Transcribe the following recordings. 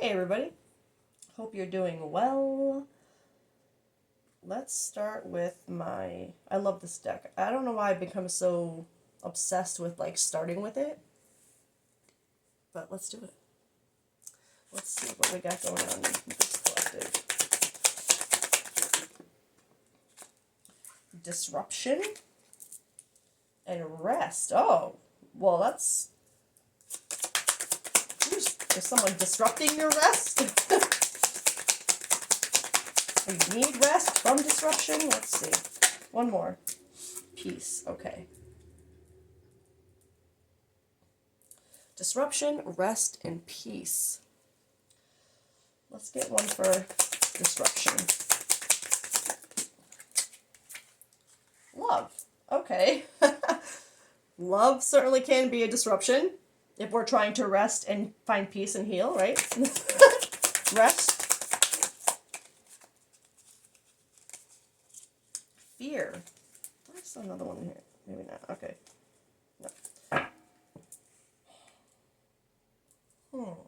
Hey everybody, hope you're doing well. Let's start with I love this deck. I don't know why I've become so obsessed with like starting with it, but let's do it. Let's see what we got going on with this collective. Disruption and rest. Oh, well that's... Is someone disrupting your rest? We need rest from disruption. Let's see. One more. Peace. Okay. Disruption, rest, and peace. Let's get one for disruption. Love. Okay. Love certainly can be a disruption if we're trying to rest and find peace and heal, right? Rest. Fear. There's another one here. Maybe not. Okay. No.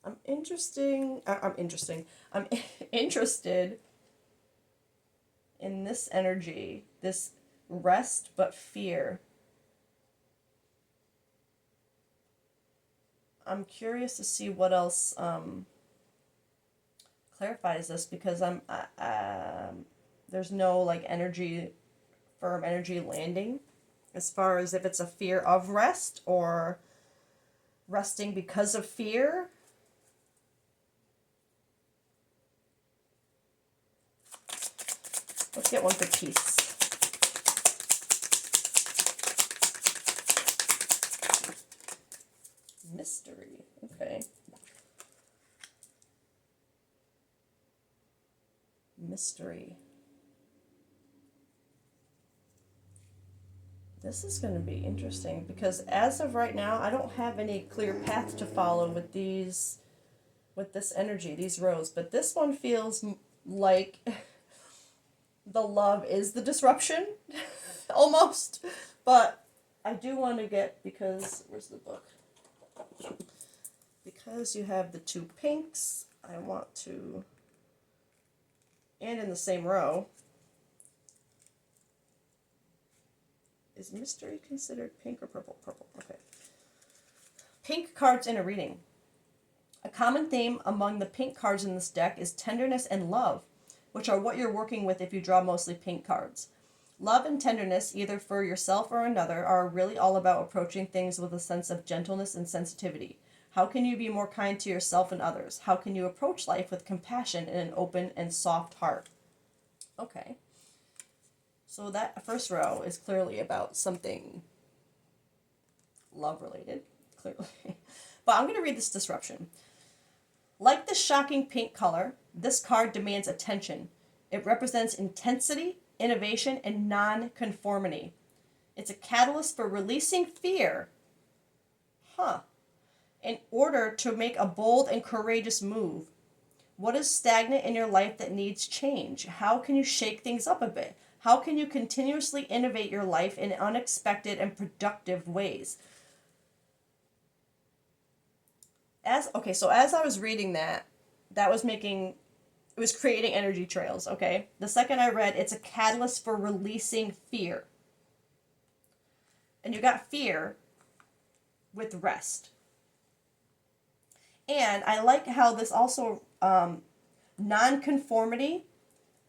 I'm interested in this energy, this rest but fear. I'm curious to see what else clarifies this, because there's no like firm energy landing as far as if it's a fear of rest or resting because of fear. Let's get one for peace. Mystery. Okay. Mystery. This is going to be interesting because as of right now, I don't have any clear path to follow with this energy, these rows. But this one feels like the love is the disruption, almost. But I do want to get, because, where's the book? Because you have the two pinks, I want to, and in the same row, is mystery considered pink or purple? Purple, okay. Pink cards in a reading. A common theme among the pink cards in this deck is tenderness and love, which are what you're working with if you draw mostly pink cards. Love and tenderness, either for yourself or another, are really all about approaching things with a sense of gentleness and sensitivity. How can you be more kind to yourself and others? How can you approach life with compassion and an open and soft heart? Okay. So that first row is clearly about something love-related, clearly. But I'm going to read this disruption. Like the shocking pink color, this card demands attention. It represents intensity, innovation, and non-conformity. It's a catalyst for releasing fear. In order to make a bold and courageous move. What is stagnant in your life that needs change? How can you shake things up a bit? How can you continuously innovate your life in unexpected and productive ways? So as I was reading that was it was creating energy trails, okay? The second I read, it's a catalyst for releasing fear. And you got fear with rest. And I like how this also, non-conformity,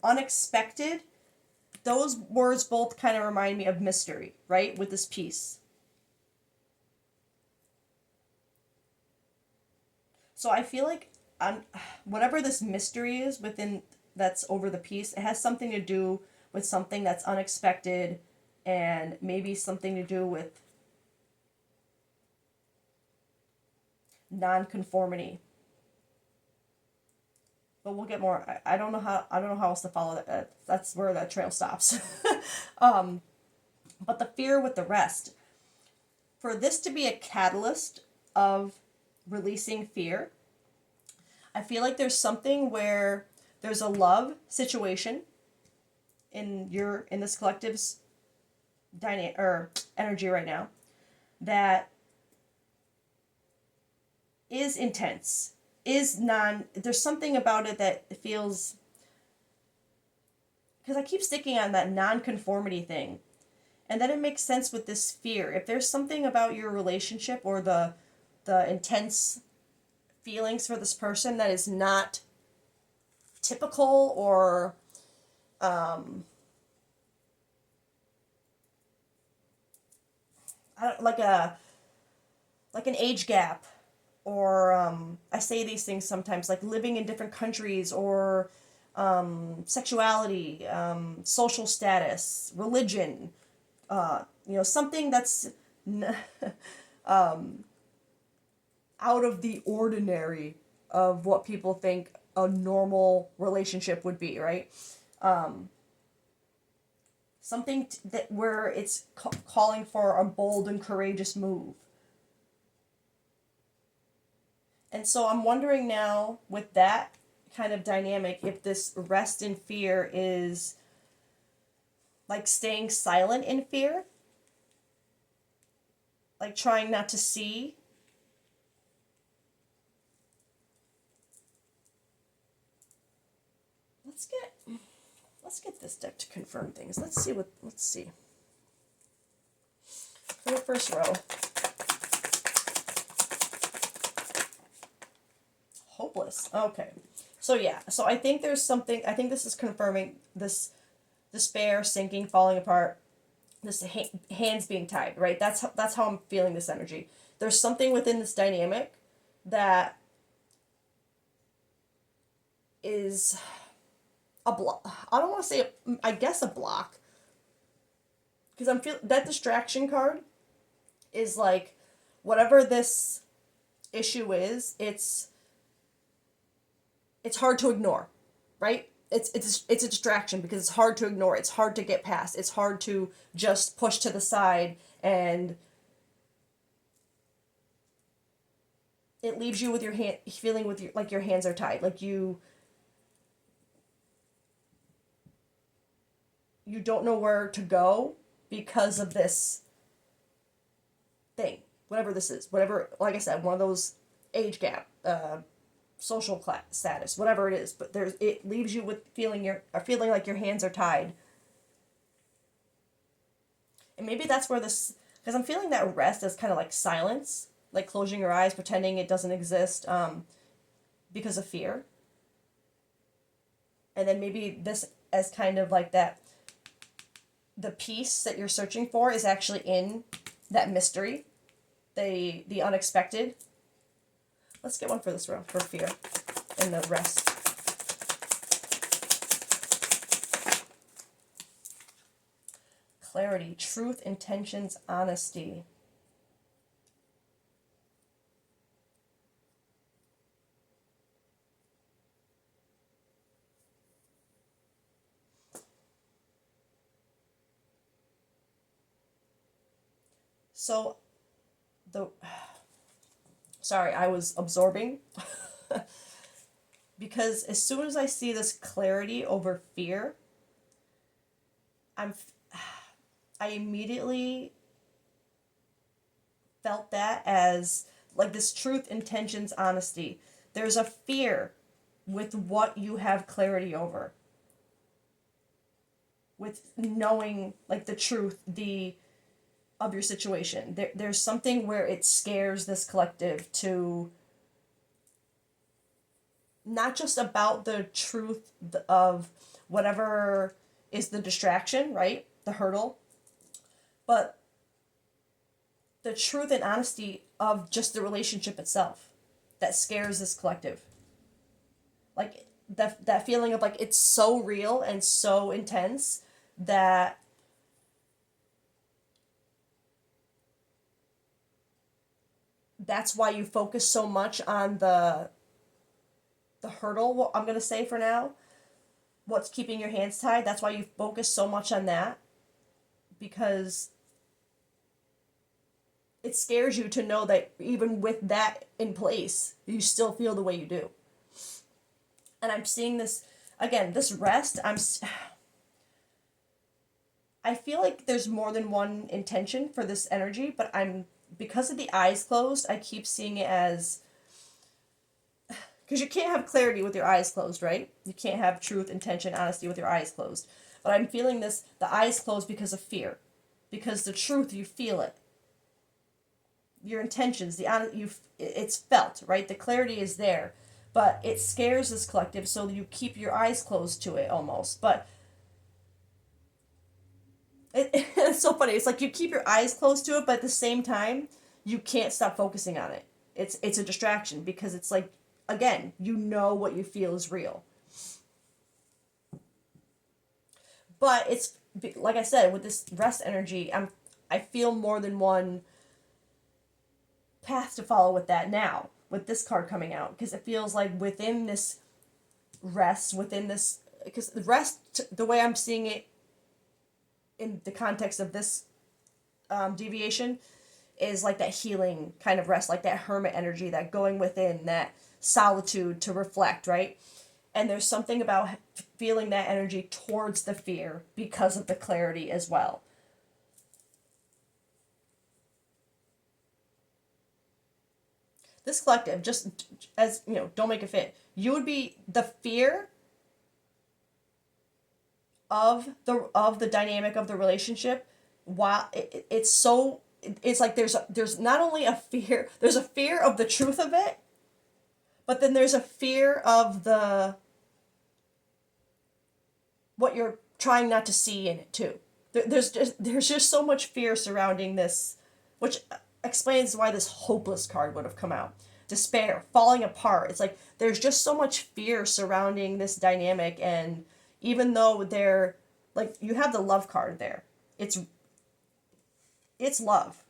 unexpected, those words both kind of remind me of mystery, right? With this piece. So I feel like whatever this mystery is that's over the piece, it has something to do with something that's unexpected and maybe something to do with non-conformity. But we'll get more. I don't know how else to follow that. That's where that trail stops. But the fear with the rest. For this to be a catalyst of releasing fear, I feel like there's something where there's a love situation in this collective's energy right now that is intense, there's something about it that feels, because I keep sticking on that non-conformity thing. And then it makes sense with this fear. If there's something about your relationship or the intense feelings for this person that is not typical or like an age gap, or I say these things sometimes, like living in different countries, or sexuality, social status, religion, something that's out of the ordinary of what people think a normal relationship would be, right? Something that where it's calling for a bold and courageous move. And so I'm wondering now, with that kind of dynamic, if this rest in fear is like staying silent in fear, like trying not to see. Let's get this deck to confirm things. Let's see. For the first row. Hopeless. Okay. So yeah, so I think there's something, I think this is confirming this despair, sinking, falling apart, this hands being tied, right? That's how I'm feeling this energy. There's something within this dynamic that is a block. I don't want to say, I guess a block. Because I'm feeling that distraction card is like, whatever this issue is, it's hard to ignore, right? It's a distraction because it's hard to ignore. It's hard to get past. It's hard to just push to the side, and it leaves you with your hand feeling with your, like your hands are tied, like you don't know where to go because of this thing, whatever this is, whatever, like I said, one of those age gap, social class status, whatever it is, but it leaves you with feeling like your hands are tied. And maybe that's where this, because I'm feeling that rest as kind of like silence, like closing your eyes, pretending it doesn't exist, because of fear. And then maybe this as kind of like that, the peace that you're searching for is actually in that mystery, the unexpected. Let's get one for this row, for fear and the rest. Clarity, truth, intentions, honesty. So, sorry, I was absorbing. Because as soon as I see this clarity over fear, I immediately felt that as like this truth, intentions, honesty. There's a fear with what you have clarity over. With knowing like the truth, of your situation. There's something where it scares this collective to not just about the truth of whatever is the distraction, right? The hurdle, but the truth and honesty of just the relationship itself that scares this collective. Like that feeling of like it's so real and so intense that that's why you focus so much on the hurdle, I'm going to say for now, what's keeping your hands tied. That's why you focus so much on that, because it scares you to know that even with that in place, you still feel the way you do. And I'm seeing this, again, this rest, I feel like there's more than one intention for this energy, but because of the eyes closed, I keep seeing it as, because you can't have clarity with your eyes closed, right? You can't have truth, intention, honesty with your eyes closed. But I'm feeling this, the eyes closed because of fear. Because the truth, you feel it. Your intentions, it's felt, right? The clarity is there. But it scares this collective, so you keep your eyes closed to it almost. But it's so funny. It's like you keep your eyes closed to it, but at the same time, you can't stop focusing on it. It's a distraction because it's like, again, you know what you feel is real. But it's like I said, with this rest energy, I feel more than one path to follow with that now, with this card coming out, because it feels like within this rest, within this, because the rest, the way I'm seeing it in the context of this deviation, is like that healing kind of rest, like that hermit energy, that going within, that solitude to reflect, right? And there's something about feeling that energy towards the fear because of the clarity as well. This collective, just as you know, don't make it fit. You would be the fear of the dynamic of the relationship. While it's so, it's like there's not only a fear, there's a fear of the truth of it, but then there's a fear of the what you're trying not to see in it too. There's just so much fear surrounding this, which explains why this hopeless card would have come out. Despair, falling apart. It's like there's just so much fear surrounding this dynamic, and even though they're like, you have the love card there, it's love.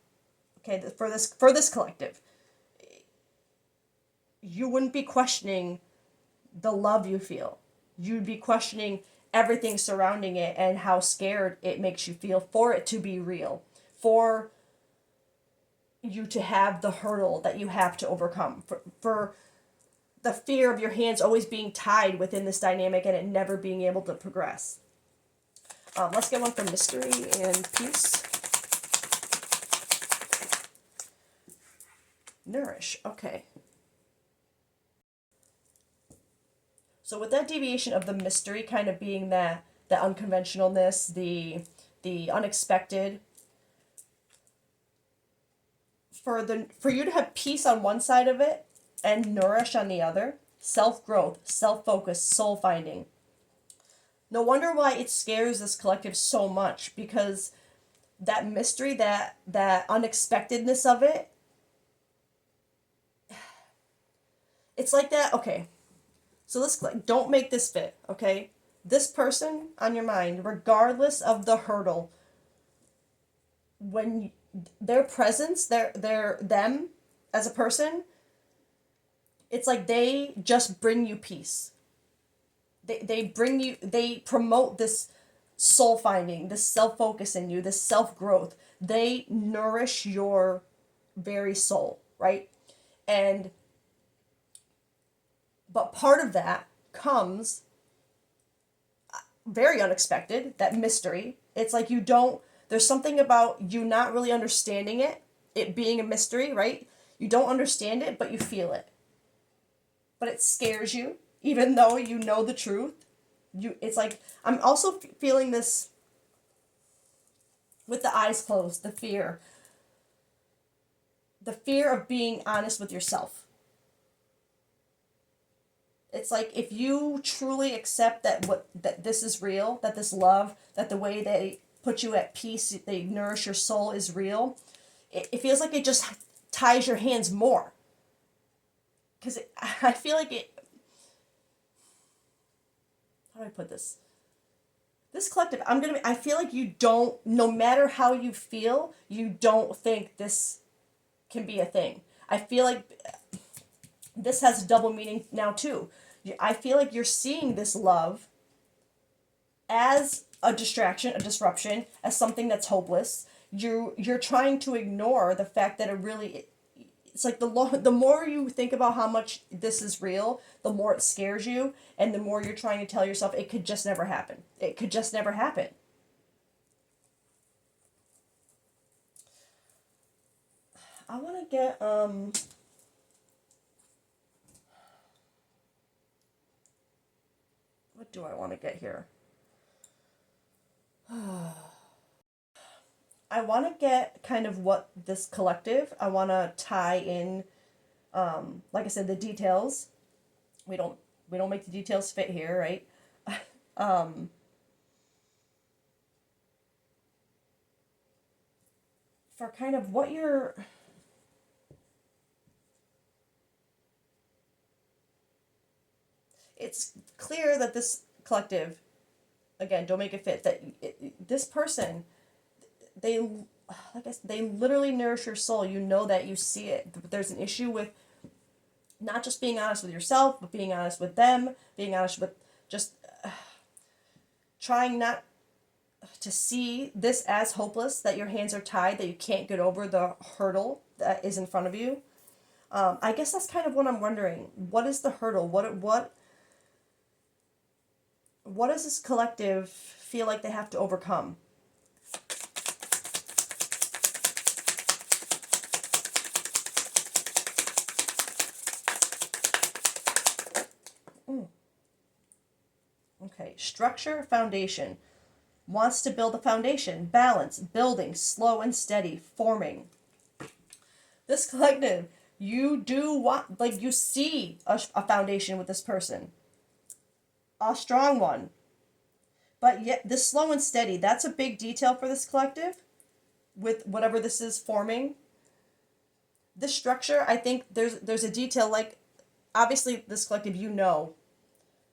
Okay, for this collective, you wouldn't be questioning the love you feel. You'd be questioning everything surrounding it and how scared it makes you feel for it to be real, for you to have the hurdle that you have to overcome, for the fear of your hands always being tied within this dynamic and it never being able to progress. Let's get one for mystery and peace. Nourish. Okay. So with that deviation of the mystery kind of being that unconventionalness, the unexpected, for you to have peace on one side of it and nourish on the other, self-growth, self-focus, soul finding. No wonder why it scares this collective so much, because that mystery, that unexpectedness of it, it's like that. Okay, so let's, don't make this fit, okay? This person on your mind, regardless of the hurdle, when their presence, their them as a person, it's like they just bring you peace. They promote this soul finding, this self focus in you, this self growth. They nourish your very soul, right? And but part of that comes very unexpected, that mystery. It's like there's something about you not really understanding it being a mystery, right? You don't understand it, but you feel it. But it scares you, even though you know the truth. It's like, I'm also feeling this with the eyes closed, the fear. The fear of being honest with yourself. It's like, if you truly accept that this is real, that this love, that the way they put you at peace, they nourish your soul is real, it feels like it just ties your hands more. Because I feel like it. How do I put this? This collective, I feel like you don't, no matter how you feel, you don't think this can be a thing. I feel like this has a double meaning now too. I feel like you're seeing this love as a distraction, a disruption, as something that's hopeless. You're trying to ignore the fact that it's like the more you think about how much this is real, the more it scares you, and the more you're trying to tell yourself it could just never happen. It could just never happen. I want to get, what do I want to get here? I want to get kind of what this collective, I want to tie in, like I said, the details. We don't make the details fit here, right? For kind of what you're, it's clear that this collective, again, don't make it fit, that this person, they, like I said, they literally nourish your soul. You know that, you see it. There's an issue with not just being honest with yourself, but being honest with them, being honest with just trying not to see this as hopeless, that your hands are tied, that you can't get over the hurdle that is in front of you. I guess that's kind of what I'm wondering. What is the hurdle? What does this collective feel like they have to overcome? Okay, structure, foundation. Wants to build a foundation, balance, building, slow and steady, forming. This collective, you do want, like, you see a foundation with this person. A strong one. But yet, this slow and steady, that's a big detail for this collective, with whatever this is forming. This structure, I think there's a detail, like, obviously this collective, you know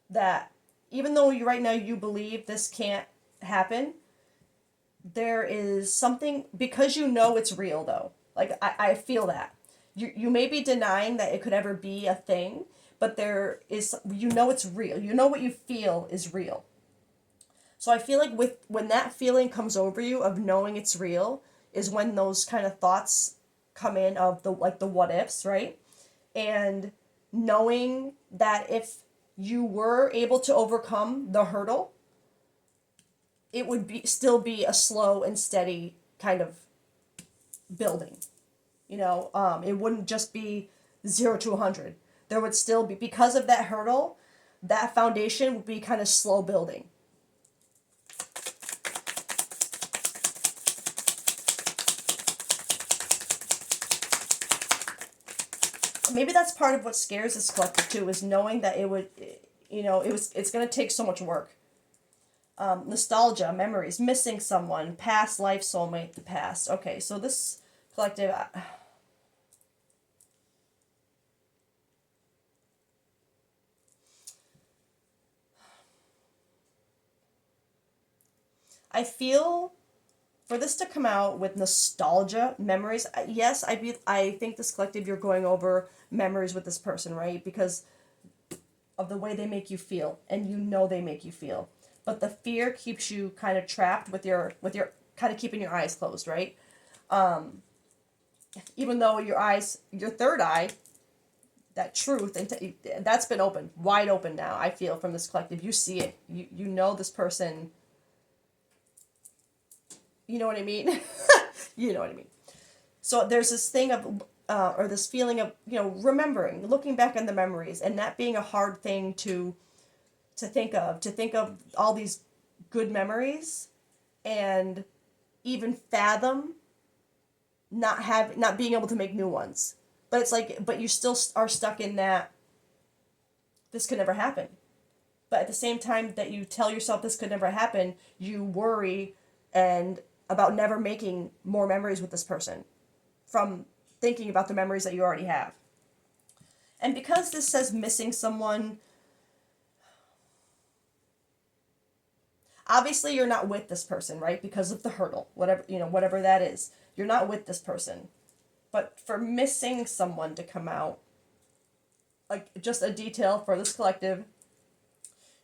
that even though you right now you believe this can't happen, there is something, because you know it's real though. Like, I feel that. You may be denying that it could ever be a thing, but there is, you know it's real. You know what you feel is real. So I feel like when that feeling comes over you of knowing it's real is when those kind of thoughts come in of the, like, the what ifs, right? And knowing that if you were able to overcome the hurdle, it would still be a slow and steady kind of building. You know, it wouldn't just be 0 to 100. There would still be, because of that hurdle, that foundation would be kind of slow building. Maybe that's part of what scares this collective too, is knowing that it would, you know, it's going to take so much work. Nostalgia, memories, missing someone, past life, soulmate, the past. Okay, so this collective, I feel for this to come out with nostalgia, memories, yes, I think this collective, you're going over memories with this person, right? Because of the way they make you feel, and you know they make you feel. But the fear keeps you kind of trapped with your kind of keeping your eyes closed, right? Even though your third eye, that truth, and that's been open, wide open now, I feel, from this collective. You see it. You know this person. You know what I mean? You know what I mean. So there's this thing of, or this feeling of, you know, remembering, looking back on the memories, and that being a hard thing to think of all these good memories, and even fathom not being able to make new ones. But it's like, but you still are stuck in that this could never happen. But at the same time that you tell yourself this could never happen, you worry and about never making more memories with this person from thinking about the memories that you already have. And because this says missing someone, obviously you're not with this person, right? Because of the hurdle, whatever that is. You're not with this person. But for missing someone to come out, like, just a detail for this collective,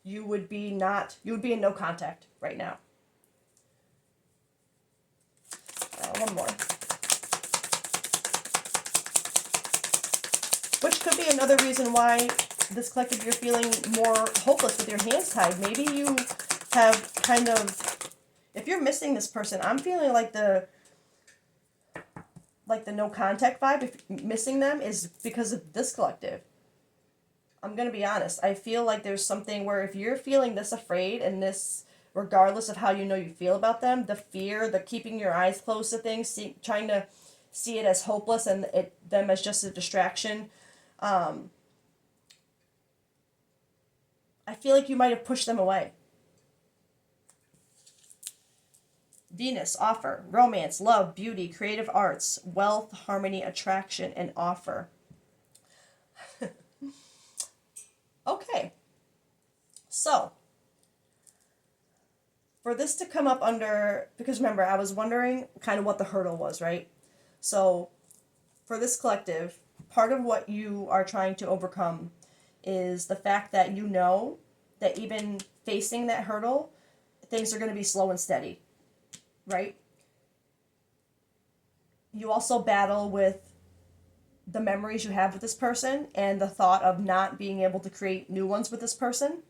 you would be in no contact right now. One more. Which could be another reason why this collective, you're feeling more hopeless with your hands tied. Maybe you have kind of, if you're missing this person, I'm feeling like like the no contact vibe, if missing them is because of this collective. I'm going to be honest. I feel like there's something where if you're feeling this afraid and this, regardless of how you know you feel about them, the fear, the keeping your eyes closed to things, trying to see it as hopeless and them as just a distraction, I feel like you might have pushed them away. Venus, offer, romance, love, beauty, creative arts, wealth, harmony, attraction, and offer. Okay. So, for this to come up under, because remember, I was wondering kind of what the hurdle was, right? So, for this collective, part of what you are trying to overcome is the fact that you know that even facing that hurdle, things are going to be slow and steady, right? You also battle with the memories you have with this person and the thought of not being able to create new ones with this person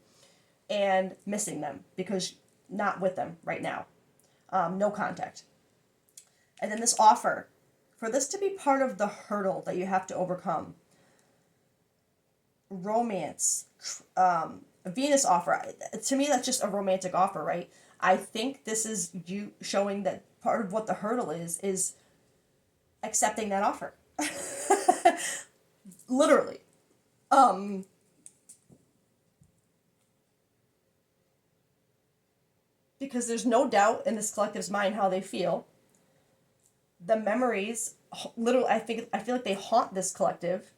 and missing them because not with them right now. No contact. And then this offer, for this to be part of the hurdle that you have to overcome, romance, Venus offer, to me that's just a romantic offer, right? I think this is you showing that part of what the hurdle is accepting that offer. Literally. Because there's no doubt in this collective's mind how they feel. The memories, literally, I feel like they haunt this collective.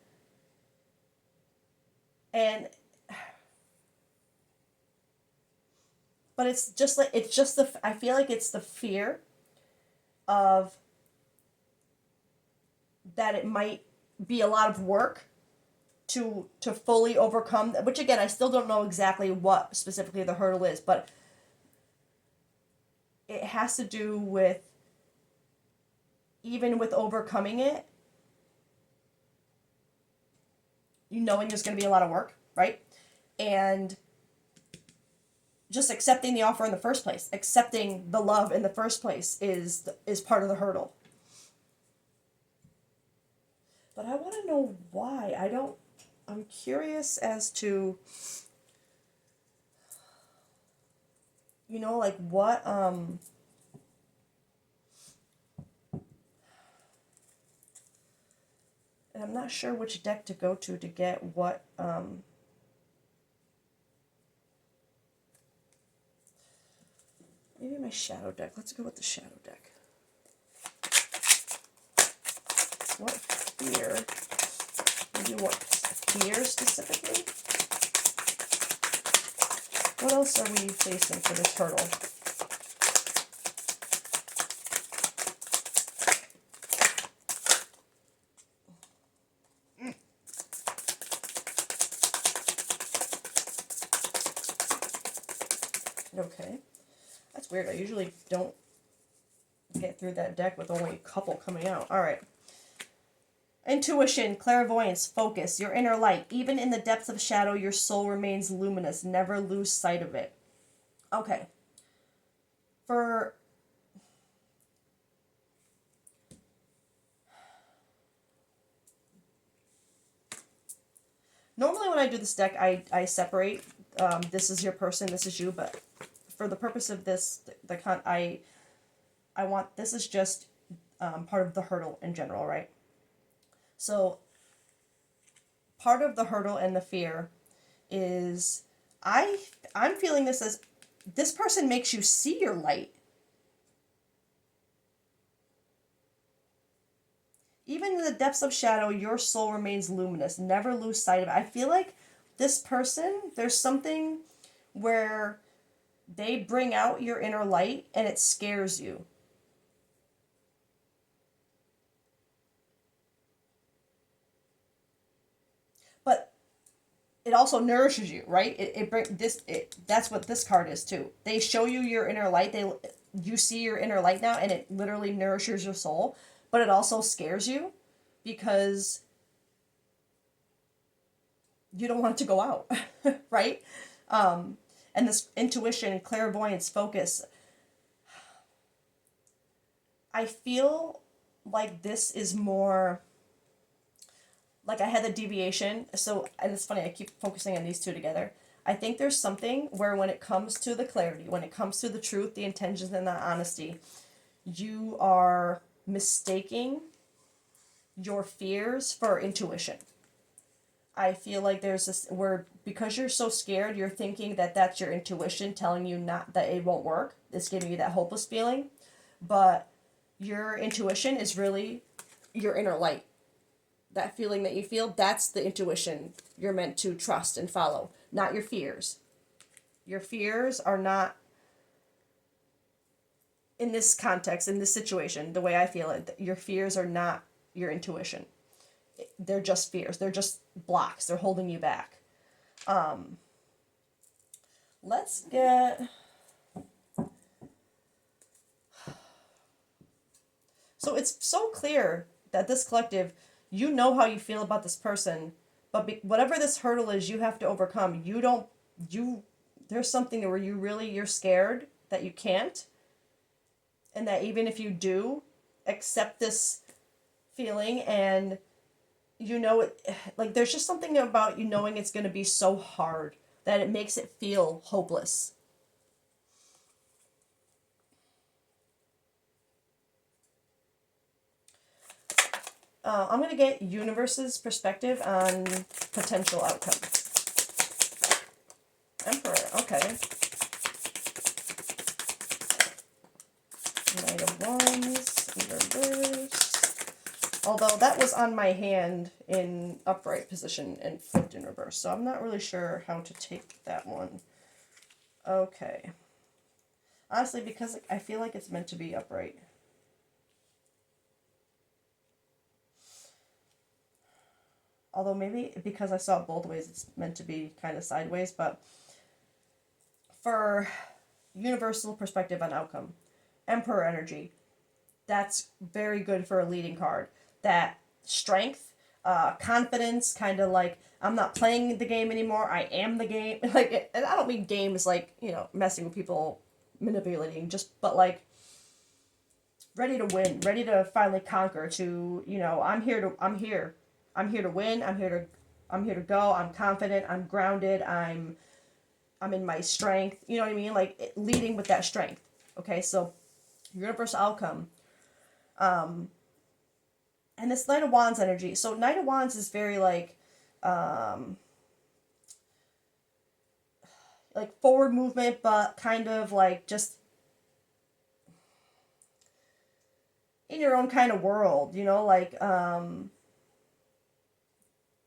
And but it's just I feel like it's the fear of that it might be a lot of work to fully overcome, which again I still don't know exactly what specifically the hurdle is, but it has to do with, even with overcoming it, you knowing there's going to be a lot of work, right? And just accepting the offer in the first place, accepting the love in the first place is part of the hurdle. But I want to know why. I'm curious as to, like what, and I'm not sure which deck to go to get what, maybe my shadow deck. Let's go with the shadow deck. What fear? Maybe what fear specifically? What else are we facing for this hurdle? Okay. That's weird. I usually don't get through that deck with only a couple coming out. All right. Intuition, clairvoyance, focus, your inner light. Even in the depths of shadow, your soul remains luminous. Never lose sight of it. Okay. Normally when I do this deck, I separate. This is your person, this is you, but for the purpose of this, I want, this is just part of the hurdle in general, right? So part of the hurdle and the fear is I'm feeling this as this person makes you see your light. Even in the depths of shadow, your soul remains luminous. Never lose sight of it. I feel like this person, there's something where they bring out your inner light and it scares you. But it also nourishes you, right? That's what this card is too. They show you your inner light. You see your inner light now, and it literally nourishes your soul. But it also scares you because you don't want it to go out, right? And this intuition, clairvoyance, focus. I feel like this is more like I had the deviation. So, and it's funny, I keep focusing on these two together. I think there's something where when it comes to the clarity, when it comes to the truth, the intentions, and the honesty, you are mistaking your fears for intuition. I feel like there's this where because you're so scared, you're thinking that that's your intuition telling you not that it won't work. It's giving you that hopeless feeling, but your intuition is really your inner light. That feeling that you feel, that's the intuition you're meant to trust and follow, not your fears. Your fears are not, in this context, in this situation, the way I feel it, your fears are not your intuition. They're just fears. They're just blocks. They're holding you back. Let's get... So it's so clear that this collective, you know how you feel about this person, but whatever this hurdle is you have to overcome, there's something where you're scared that you can't, and that even if you do accept this feeling, and you know it, like there's just something about you knowing it's going to be so hard that it makes it feel hopeless. I'm going to get universe's perspective on potential outcome. Emperor, okay. Knight of Wands, reverse. Although that was on my hand in upright position and flipped in reverse, so I'm not really sure how to take that one. Okay. Honestly, because I feel like it's meant to be upright. Although maybe because I saw it both ways, it's meant to be kind of sideways. But for universal perspective on outcome, Emperor energy, that's very good for a leading card. That strength, confidence, kind of like, I'm not playing the game anymore, I am the game. Like, and I don't mean games like, messing with people, manipulating, but like, ready to win, ready to finally conquer, I'm here to win, I'm here to go, I'm confident, I'm grounded, I'm in my strength, you know what I mean? Like, leading with that strength. Okay, so universal outcome. And this Knight of Wands energy. So Knight of Wands is very like forward movement, but kind of like just in your own kind of world, like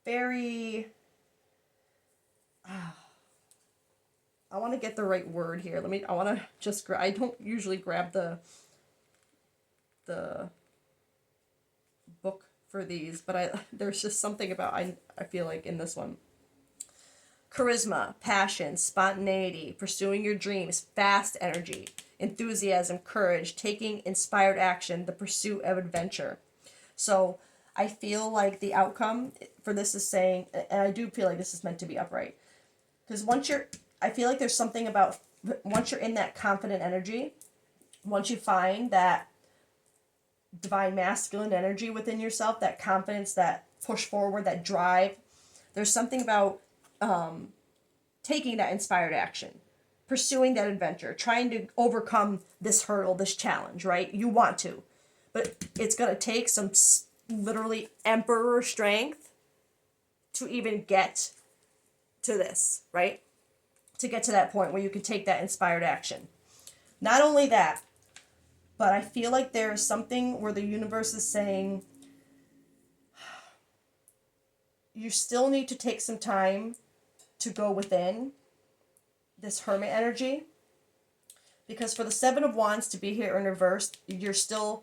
very I want to get the right word here. I want to just I don't usually grab the book for these, but there's just something about I feel like in this one. Charisma, passion, spontaneity, pursuing your dreams, fast energy, enthusiasm, courage, taking inspired action, the pursuit of adventure. So I feel like the outcome for this is saying, and I do feel like this is meant to be upright, because I feel like there's something about once you're in that confident energy, once you find that divine masculine energy within yourself, that confidence, that push forward, that drive, there's something about taking that inspired action, pursuing that adventure, trying to overcome this hurdle, this challenge, right? You want to, but it's going to take some literally emperor strength to even get to this, right? To get to that point where you can take that inspired action. Not only that, but I feel like there is something where the universe is saying you still need to take some time to go within this hermit energy, because for the Seven of Wands to be here in reverse, you're still,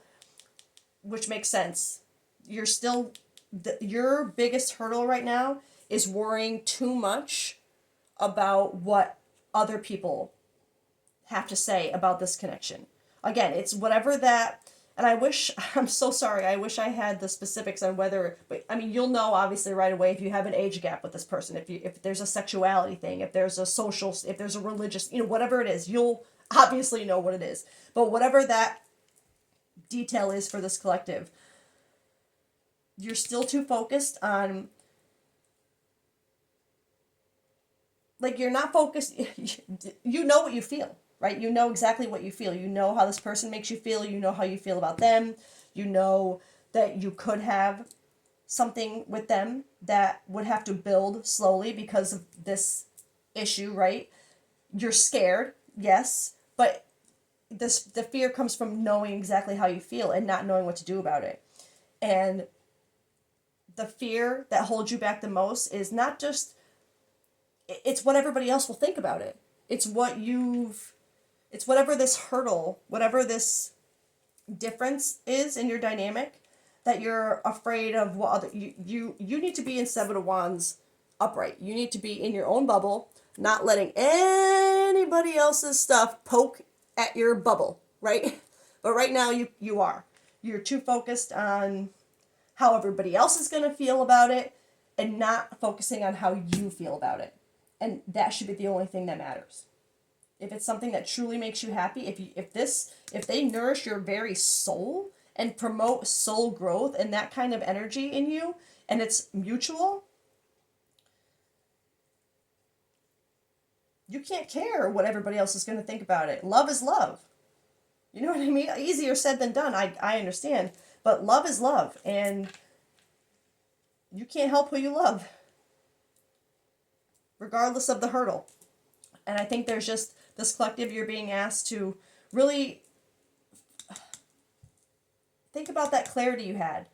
which makes sense, you're still, your biggest hurdle right now is worrying too much about what other people have to say about this connection. Again, it's whatever that, and I'm so sorry, I wish I had the specifics on whether, but I mean, you'll know obviously right away if you have an age gap with this person, if there's a sexuality thing, if there's a social, if there's a religious, whatever it is, you'll obviously know what it is. But whatever that detail is for this collective. You're still too focused on, like, you're not focused. You know what you feel, right? You know exactly what you feel. You know how this person makes you feel. You know how you feel about them. You know that you could have something with them that would have to build slowly because of this issue, right? You're scared, yes, but the fear comes from knowing exactly how you feel and not knowing what to do about it. And the fear that holds you back the most is not just, it's what everybody else will think about it. It's it's whatever this hurdle, whatever this difference is in your dynamic, that you're afraid of what other, you need to be in Seven of Wands upright. You need to be in your own bubble, not letting anybody else's stuff poke at your bubble, right? But right now you are. You're too focused on how everybody else is going to feel about it and not focusing on how you feel about it. And that should be the only thing that matters. If it's something that truly makes you happy, if they nourish your very soul and promote soul growth and that kind of energy in you, and it's mutual, you can't care what everybody else is going to think about it. Love is love. You know what I mean? Easier said than done. I understand. But love is love. And you can't help who you love, regardless of the hurdle. And I think there's just this collective, you're being asked to really think about that clarity you had.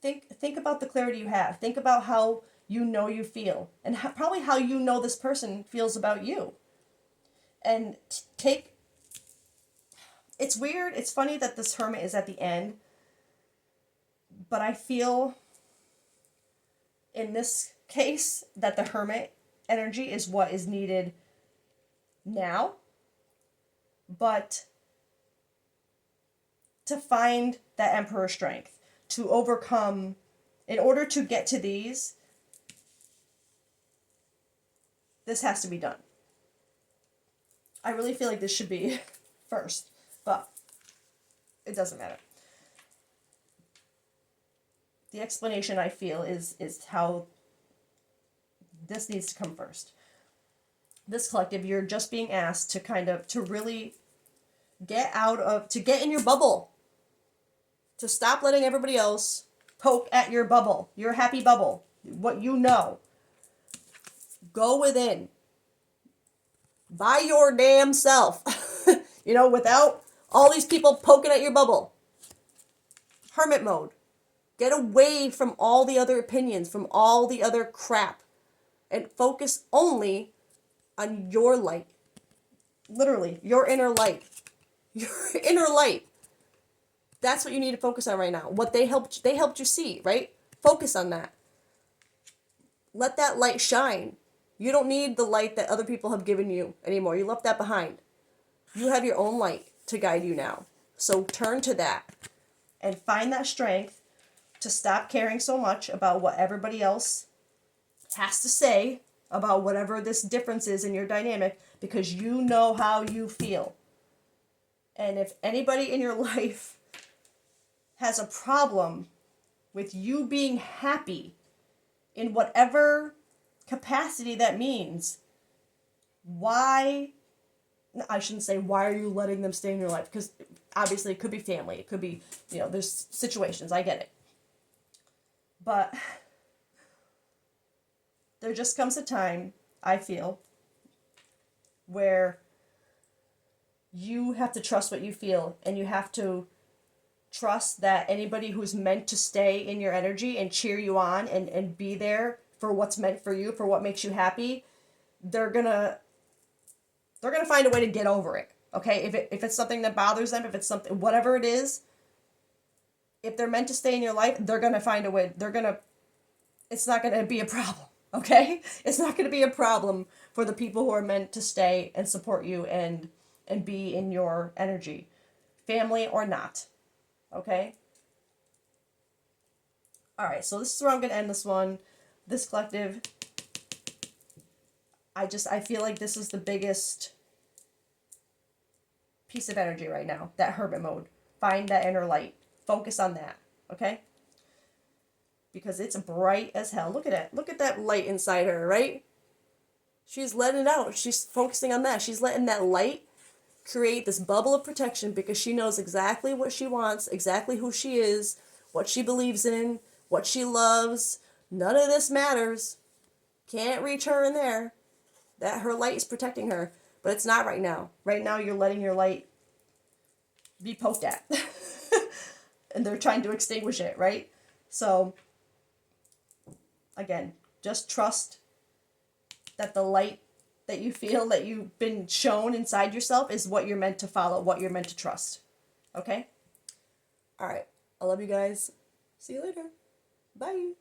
Think about the clarity you have. Think about how you know you feel, and probably how you know this person feels about you. And it's weird, it's funny that this Hermit is at the end, but I feel in this case that the Hermit energy is what is needed now. But to find that Emperor strength, to overcome, in order to get to these, this has to be done. I really feel like this should be first, but it doesn't matter. The explanation, I feel, is how this needs to come first. This collective, you're just being asked to really get in your bubble. To stop letting everybody else poke at your bubble, your happy bubble, what you know. Go within. By your damn self. Without all these people poking at your bubble. Hermit mode. Get away from all the other opinions, from all the other crap. And focus only on your light. Literally, your inner light. Your inner light. That's what you need to focus on right now. What they helped you see, right? Focus on that. Let that light shine. You don't need the light that other people have given you anymore. You left that behind. You have your own light to guide you now. So turn to that and find that strength to stop caring so much about what everybody else has to say about whatever this difference is in your dynamic, because you know how you feel. And if anybody in your life has a problem with you being happy in whatever capacity that means, I shouldn't say why are you letting them stay in your life, because obviously it could be family, it could be, there's situations, I get it. But there just comes a time, I feel, where you have to trust what you feel, and you have to trust that anybody who's meant to stay in your energy and cheer you on and be there for what's meant for you, for what makes you happy, they're gonna find a way to get over it. Okay, if it's something that bothers them, if it's something, whatever it is, if they're meant to stay in your life, they're gonna find a way. It's not gonna be a problem. Okay, it's not gonna be a problem for the people who are meant to stay and support you and be in your energy, family or not. Okay. All right, so this is where I'm gonna end this one. This collective, I feel like this is the biggest piece of energy right now, that Hermit mode. find that inner light. Focus on that, okay? Because it's bright as hell. Look at it. Look at that light inside her, right? She's letting it out. She's focusing on that. She's letting that light create this bubble of protection because she knows exactly what she wants, exactly who she is, what she believes in, what she loves. None of this matters. Can't reach her in there. That her light is protecting her, but it's not right now. Right now you're letting your light be poked at. And they're trying to extinguish it, right? So again, just trust that the light that you feel that you've been shown inside yourself is what you're meant to follow, what you're meant to trust. Okay? All right. I love you guys. See you later. Bye.